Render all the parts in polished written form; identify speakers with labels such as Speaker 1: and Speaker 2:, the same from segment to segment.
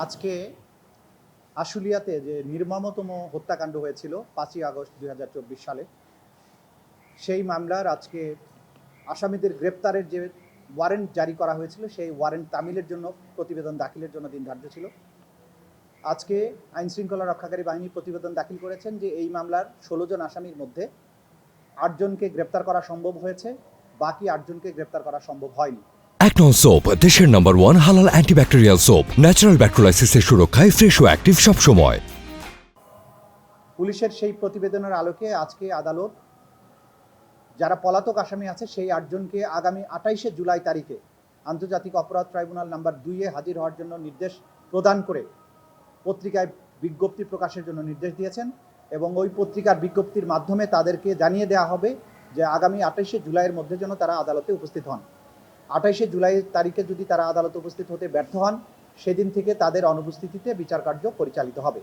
Speaker 1: আজকে আশুলিয়াতে যে নির্মমতম হত্যাকাণ্ড হয়েছিল 5ই আগস্ট 2024 সালে, সেই মামলার আজকে আসামিদের গ্রেপ্তারের যে ওয়ারেন্ট জারি করা হয়েছিল, সেই ওয়ারেন্ট তামিলের জন্য প্রতিবেদন দাখিলের জন্য দিন ধার্য ছিল। আজকে আইন শৃঙ্খলা রক্ষাকারী বাহিনী প্রতিবেদন দাখিল করেছেন যে এই মামলার 16 জন আসামির মধ্যে 8 জনকে গ্রেপ্তার করা সম্ভব হয়েছে, বাকি 8 জনকে গ্রেপ্তার করা সম্ভব হয়নি।
Speaker 2: একনল সোপ দেশের নাম্বার 1 হালাল অ্যান্টিব্যাকটেরিয়াল সোপ, ন্যাচারাল ব্যাকটেরিয়ালাইসিসের সুরক্ষায় ফ্রেশ ও অ্যাক্টিভ সব সময়।
Speaker 1: পুলিশের সেই প্রতিবেদনের আলোকে আজকে আদালত যারা পলাতক আসামি আছে সেই 8 জনকে আগামী 28শে জুলাই তারিখে আন্তর্জাতিক অপরাধ ট্রাইব্যুনাল নাম্বার 2-এ হাজির হওয়ার জন্য নির্দেশ প্রদান করে পত্রিকায় বিজ্ঞপ্তি প্রকাশের জন্য নির্দেশ দিয়েছেন এবং ওই পত্রিকার বিজ্ঞপ্তির মাধ্যমে তাদেরকে জানিয়ে দেওয়া হবে যে আগামী 28শে জুলাইয়ের মধ্যে যেন তারা আদালতে উপস্থিত হন। 28শে জুলাই তারিখে যদি তারা আদালতে উপস্থিত হতে ব্যর্থ হন, সেদিন থেকে তাদের অনুপস্থিতিতে বিচার কার্য পরিচালিত হবে।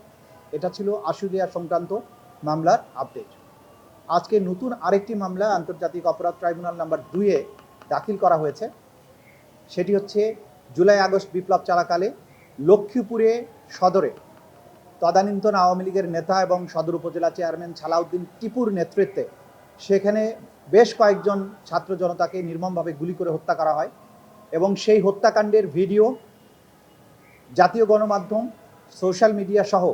Speaker 1: এটা ছিল আশুলিয়া সংক্রান্ত মামলার আপডেট। আজকে নতুন আরেকটি মামলা আন্তর্জাতিক অপরাধ ট্রাইব্যুনাল নাম্বার 2-এ দাখিল করা হয়েছে। সেটি হচ্ছে জুলাই আগস্ট বিপ্লব চলাকালে লক্ষ্মীপুরে সদরে তদানীন্তন আওয়ামী লীগের নেতা এবং সদর উপজেলা চেয়ারম্যান ছালাউদ্দিন টিপুর নেতৃত্বে সেখানে বেশ কয়েকজন ছাত্র জনতাকে নির্মমভাবে গুলি করে হত্যা করা হয় এবং সেই হত্যাকাণ্ডের ভিডিও জাতীয় গণমাধ্যম, সোশ্যাল মিডিয়া সহ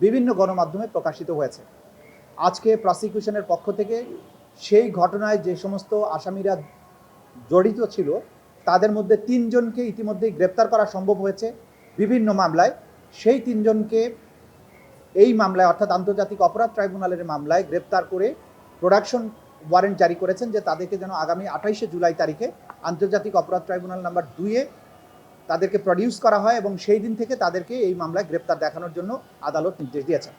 Speaker 1: বিভিন্ন গণমাধ্যমে প্রকাশিত হয়েছে। আজকে প্রসিকিউশনের পক্ষ থেকে সেই ঘটনায় যে সমস্ত আসামিরা জড়িত ছিল তাদের মধ্যে 3 জনকে ইতিমধ্যেই গ্রেপ্তার করা সম্ভব হয়েছে বিভিন্ন মামলায়। সেই 3 জনকে এই মামলায় অর্থাৎ আন্তর্জাতিক অপরাধ ট্রাইব্যুনালের মামলায় গ্রেপ্তার করে প্রোডাকশন ওয়ারেন্ট জারি করেছেন যে তাদেরকে যেন আগামী 28শে জুলাই তারিখে আন্তর্জাতিক অপরাধ ট্রাইব্যুনাল নাম্বার 2-এ তাদেরকে প্রডিউস করা হয় এবং সেই দিন থেকে তাদেরকে এই মামলায় গ্রেপ্তার দেখানোর জন্য আদালত নির্দেশ দিয়েছেন।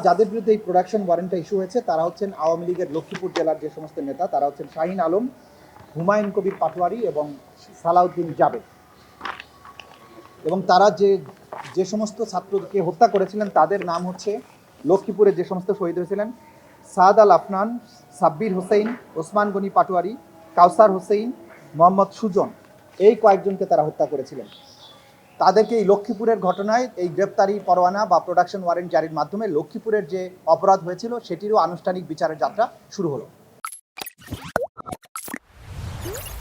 Speaker 1: যাদের বিরুদ্ধে এই প্রোডাকশন ওয়ারেন্টটা ইস্যু হয়েছে তারা হচ্ছেন আওয়ামী লীগের লক্ষ্মীপুর জেলার যে সমস্ত নেতা, তারা হচ্ছেন শাহিন আলম, হুমায়ুন কবির পাটোয়ারি এবং সালাউদ্দিন জাবেদ। এবং তারা যে সমস্ত ছাত্রকে হত্যা করেছিলেন তাদের নাম হচ্ছে লক্ষ্মীপুরে যে সমস্ত শহীদ হয়েছিলেন সাদ আল আফনান, সাব্বির হোসেন, ওসমান গনি পাটোয়ারি, কাউসার হোসেন, মোহাম্মদ সুজন, এই কয়েকজনকে তারা হত্যা করেছিলেন। তাদেরকে এই লক্ষ্মীপুরের ঘটনায় এই গ্রেপ্তারি পরোয়ানা বা প্রোডাকশন ওয়ারেন্ট জারির মাধ্যমে লক্ষ্মীপুরের যে অপরাধ হয়েছিল সেটিরও আনুষ্ঠানিক বিচারের যাত্রা শুরু হলো।